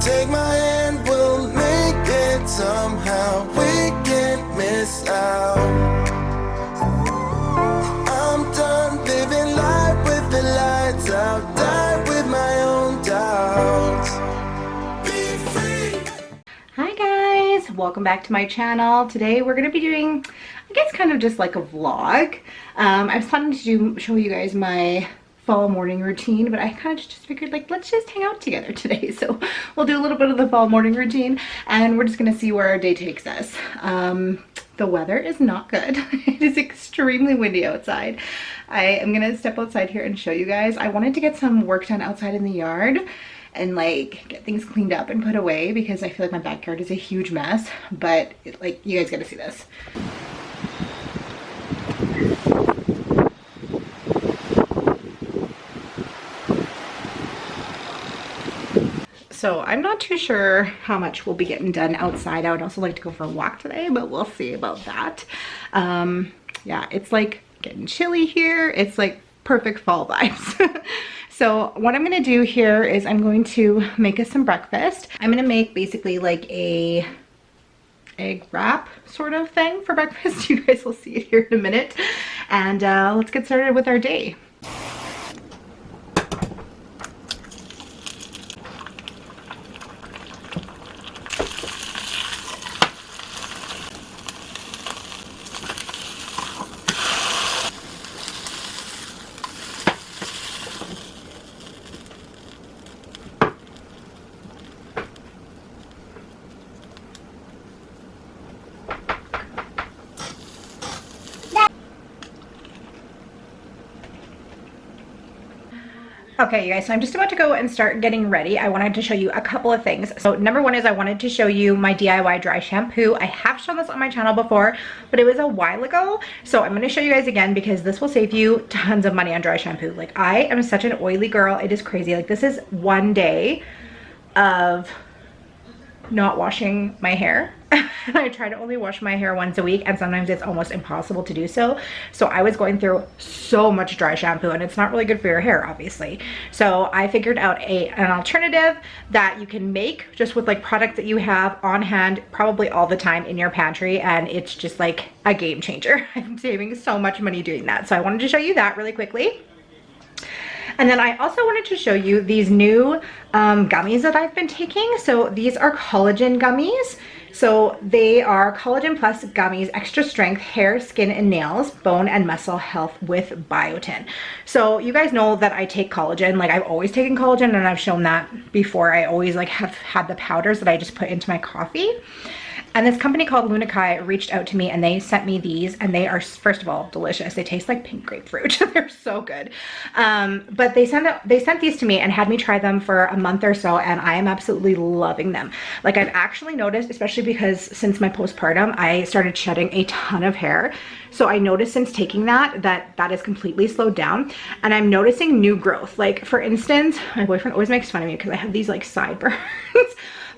Take my hand, we'll make it somehow. We can't miss out. I'm done living life with the lights out. Die with my own doubts. Be free. Hi guys, welcome back to my channel. Today we're going to be doing, I guess, kind of just like a vlog. I was planning to show you guys my fall morning routine, but I kind of just figured, like, let's just hang out together today. So we'll do a little bit of the fall morning routine and we're just going to see where our day takes us. The weather is not good. It is extremely windy outside. I am going to step outside here and show you guys. I wanted to get some work done outside in the yard and like get things cleaned up and put away because I feel like my backyard is a huge mess, but like, you guys got to see this. So I'm not too sure how much we'll be getting done outside. I would also like to go for a walk today, but we'll see about that. Yeah, it's like getting chilly here. It's like perfect fall vibes. So what I'm gonna do here is I'm going to make us some breakfast. I'm gonna make basically like a egg wrap sort of thing for breakfast. You guys will see it here in a minute. And let's get started with our day. Okay, you guys, so I'm just about to go and start getting ready. I wanted to show you a couple of things. So number one is I wanted to show you my DIY dry shampoo. I have shown this on my channel before, but it was a while ago. So I'm gonna show you guys again because this will save you tons of money on dry shampoo. Like, I am such an oily girl. It is crazy. Like, this is one day of not washing my hair. I try to only wash my hair once a week and sometimes it's almost impossible to do so. So I was going through so much dry shampoo and it's not really good for your hair, obviously. So I figured out an alternative that you can make just with like products that you have on hand probably all the time in your pantry, and it's just like a game changer. I'm saving so much money doing that. So I wanted to show you that really quickly. And then I also wanted to show you these new gummies that I've been taking. So these are collagen gummies. So they are collagen plus gummies, extra strength, hair, skin, and nails, bone and muscle health with biotin. So you guys know that I take collagen. Like, I've always taken collagen and I've shown that before. I always like have had the powders that I just put into my coffee. And this company called Lunakai reached out to me and they sent me these, and they are, first of all, delicious. They taste like pink grapefruit. They're so good. But they sent these to me and had me try them for a month or so, and I am absolutely loving them. Like, I've actually noticed, especially because since my postpartum, I started shedding a ton of hair. So I noticed since taking that has completely slowed down, and I'm noticing new growth. Like, for instance, my boyfriend always makes fun of me because I have these like sideburns.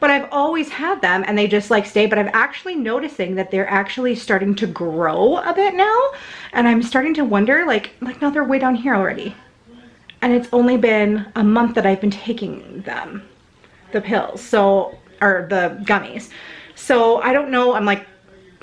But I've always had them and they just like stay, but I'm actually noticing that they're actually starting to grow a bit now. And I'm starting to wonder, like now they're way down here already. And it's only been a month that I've been taking them, the pills, so, or the gummies. So I don't know, I'm like,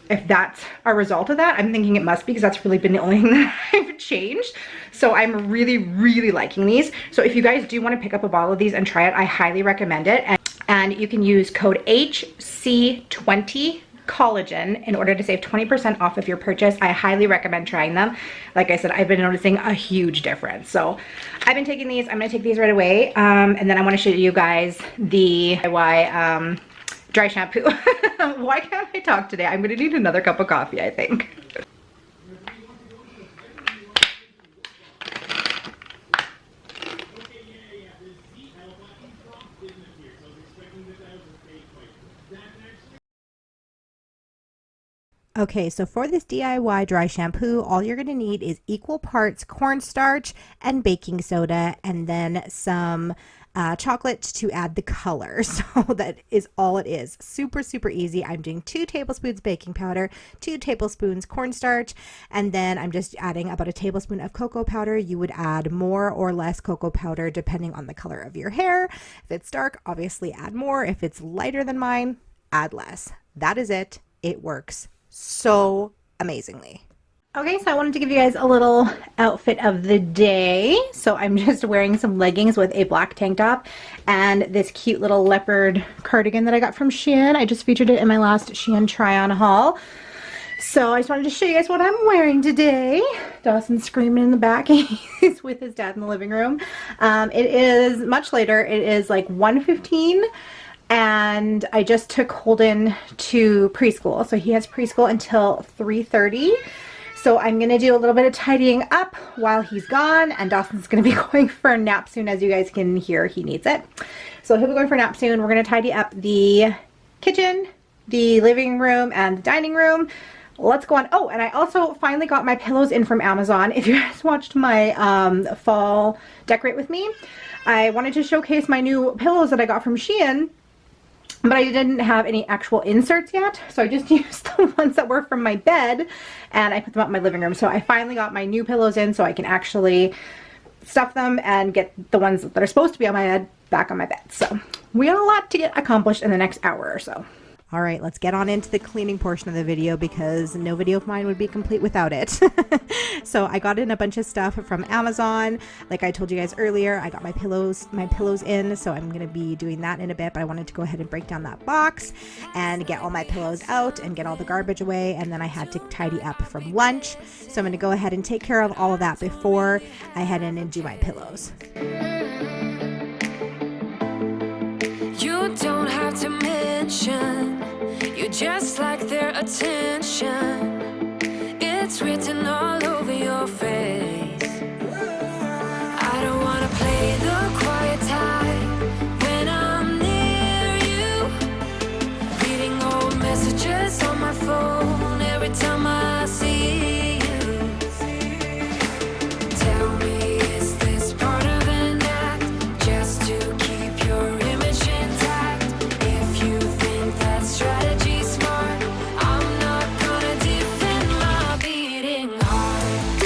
if that's a result of that. I'm thinking it must be, because that's really been the only thing that I've changed. So I'm really, really liking these. So if you guys do want to pick up a bottle of these and try it, I highly recommend it. And you can use code HC20 collagen in order to save 20% off of your purchase. I highly recommend trying them. Like I said, I've been noticing a huge difference. So I've been taking these. I'm going to take these right away. And then I want to show you guys the DIY dry shampoo. Why can't I talk today? I'm going to need another cup of coffee, I think. Okay, so for this DIY dry shampoo, all you're going to need is equal parts cornstarch and baking soda, and then some chocolate to add the color. So that is all it is. Super, super easy. I'm doing 2 tablespoons baking powder, 2 tablespoons cornstarch, and then I'm just adding about a tablespoon of cocoa powder. You would add more or less cocoa powder depending on the color of your hair. If it's dark, obviously add more. If it's lighter than mine, add less. That is it. It works so amazingly. Okay, so I wanted to give you guys a little outfit of the day. So I'm just wearing some leggings with a black tank top and this cute little leopard cardigan that I got from Shein. I just featured it in my last Shein try-on haul. So I just wanted to show you guys what I'm wearing today. Dawson's screaming in the back. He's with his dad in the living room. It is much later. It is like 1:15. And I just took Holden to preschool. So he has preschool until 3:30. So I'm going to do a little bit of tidying up while he's gone, and Dawson's going to be going for a nap soon. As you guys can hear, he needs it. So he'll be going for a nap soon. We're going to tidy up the kitchen, the living room, and the dining room. Let's go on. Oh, and I also finally got my pillows in from Amazon. If you guys watched my fall decorate with me, I wanted to showcase my new pillows that I got from Shein. But I didn't have any actual inserts yet, so I just used the ones that were from my bed, and I put them up in my living room. So I finally got my new pillows in so I can actually stuff them and get the ones that are supposed to be on my bed back on my bed. So we got a lot to get accomplished in the next hour or so. All right, let's get on into the cleaning portion of the video because no video of mine would be complete without it. So I got in a bunch of stuff from Amazon. Like I told you guys earlier, I got my pillows in, so I'm going to be doing that in a bit, but I wanted to go ahead and break down that box and get all my pillows out and get all the garbage away, and then I had to tidy up from lunch. So I'm going to go ahead and take care of all of that before I head in and do my pillows. You don't have to mention, you just like their attention. It's written all over your face. I don't wanna play the quiet type when I'm near you. Reading old messages on my phone every time I see you. Tell me, is this part of an act just to keep your image intact? If you think that strategy smart, I'm not gonna defend my beating heart.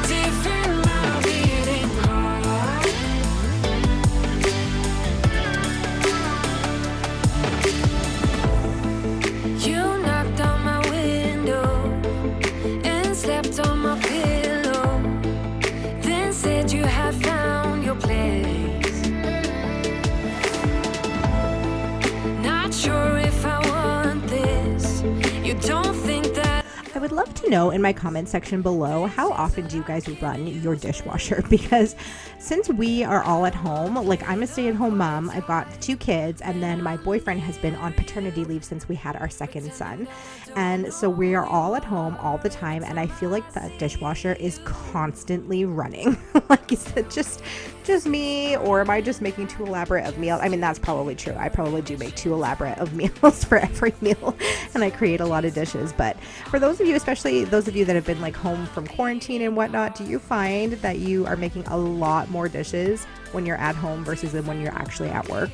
Defend my beating heart. You knocked on my window and slept on my pillow, then said you had found your place. Not sure if I want this. You don't think that I would love to know in my comment section below, how often do you guys run your dishwasher? Because since we are all at home, like I'm a stay-at-home mom, I've got 2 kids, and then my boyfriend has been on paternity leave since we had our second son. And so we are all at home all the time, and I feel like that dishwasher is constantly running. Like, is it just me, or am I just making too elaborate of meals? I mean, that's probably true. I probably do make too elaborate of meals for every meal, and I create a lot of dishes. But for those of you, especially those of you that have been like home from quarantine and whatnot, do you find that you are making a lot more dishes when you're at home versus when you're actually at work?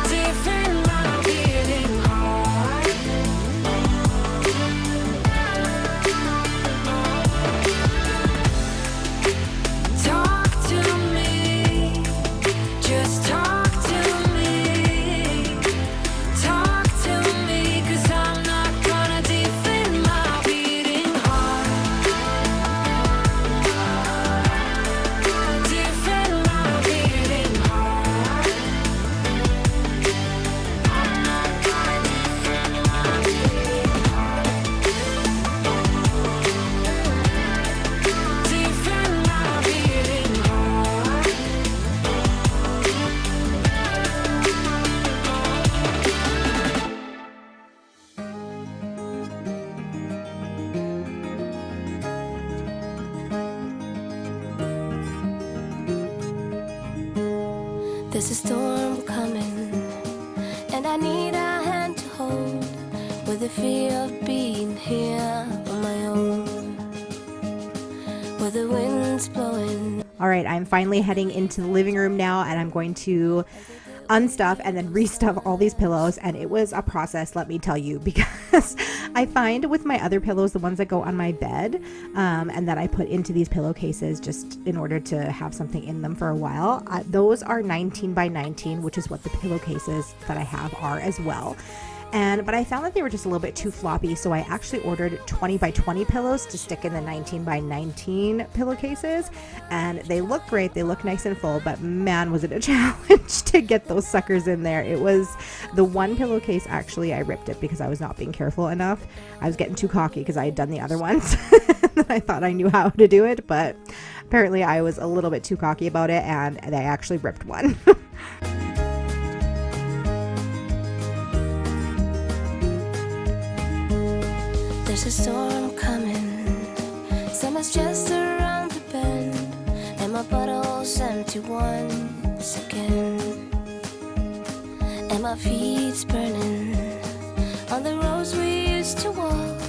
defend my beating heart. Talk to me, just talk to me. Talk to me, 'cause I'm not gonna defend my beating heart. Defend my beating heart. I'm not gonna defend my beating heart. Defend my beating heart. There's a storm coming, I need a hand to hold, with the fear of being here on my own, where the wind's blowing. All right, I'm finally heading into the living room now, and I'm going to unstuff and then restuff all these pillows, and it was a process, let me tell you, because I find with my other pillows, the ones that go on my bed and that I put into these pillowcases just in order to have something in them for a while, those are 19 by 19, which is what the pillowcases that I have are as well. But I found that they were just a little bit too floppy, so I actually ordered 20 by 20 pillows to stick in the 19 by 19 pillowcases, and they look great. They look nice and full, but man, was it a challenge to get those suckers in there. It was the one pillowcase, actually, I ripped it because I was not being careful enough. I was getting too cocky because I had done the other ones. I thought I knew how to do it, but apparently I was a little bit too cocky about it, and I actually ripped one. There's a storm coming, summer's just around the bend, and my bottle's empty once again, and my feet's burning on the roads we used to walk,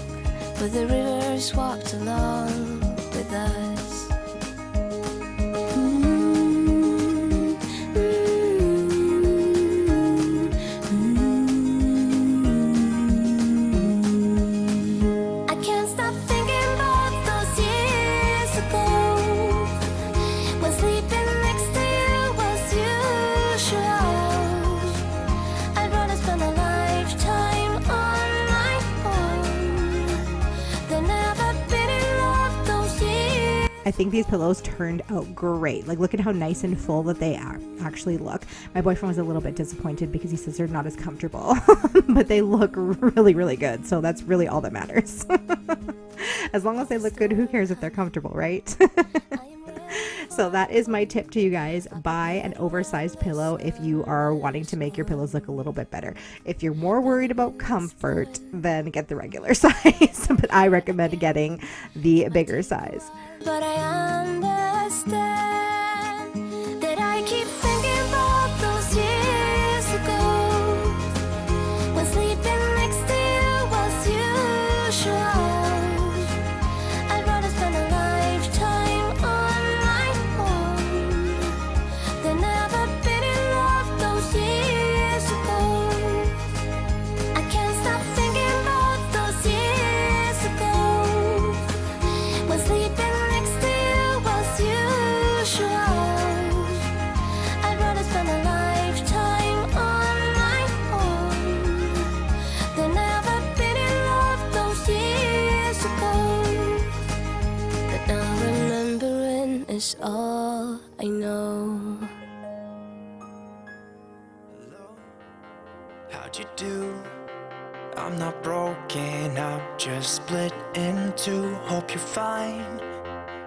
where the rivers walked along with us. I think these pillows turned out great. Like, look at how nice and full that they actually look. My boyfriend was a little bit disappointed because he says they're not as comfortable, but they look really, really good. So that's really all that matters. As long as they look good, who cares if they're comfortable, right? So that is my tip to you guys. Buy an oversized pillow if you are wanting to make your pillows look a little bit better. If you're more worried about comfort, then get the regular size. But I recommend getting the bigger size. But I understand that I keep thinking about those years ago, when sleeping next to you was usual. I'd rather spend a lifetime on my own than ever been in love those years ago. I can't stop thinking about those years ago, when sleeping is all I know. How'd you do? I'm not broken, I'm just split in two. Hope you're fine,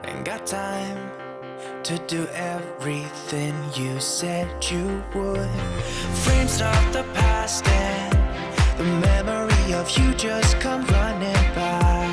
ain't got time to do everything you said you would. Frames of the past and the memory of you just come running by.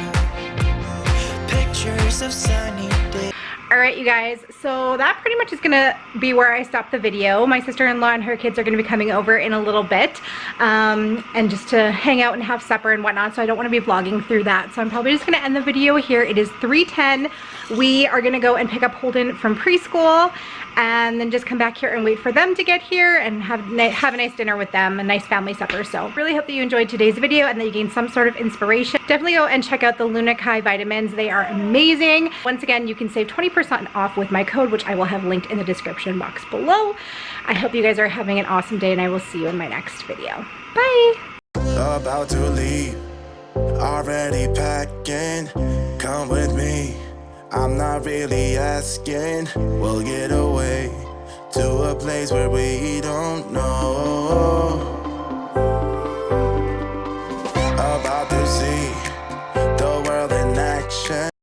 Pictures of sunny days. All right, you guys, so that pretty much is gonna be where I stop the video. My sister-in-law and her kids are gonna be coming over in a little bit, and just to hang out and have supper and whatnot, so I don't wanna be vlogging through that. So I'm probably just gonna end the video here. It is 3:10. We are gonna go and pick up Holden from preschool, and then just come back here and wait for them to get here and have a nice dinner with them, a nice family supper. So really hope that you enjoyed today's video and that you gained some sort of inspiration. Definitely go and check out the Lunakai vitamins. They are amazing. Once again, you can save 20% off with my code, which I will have linked in the description box below. I hope you guys are having an awesome day, and I will see you in my next video. Bye! About to leave, already packing. Come with me, I'm not really asking. We'll get away to a place where we don't know.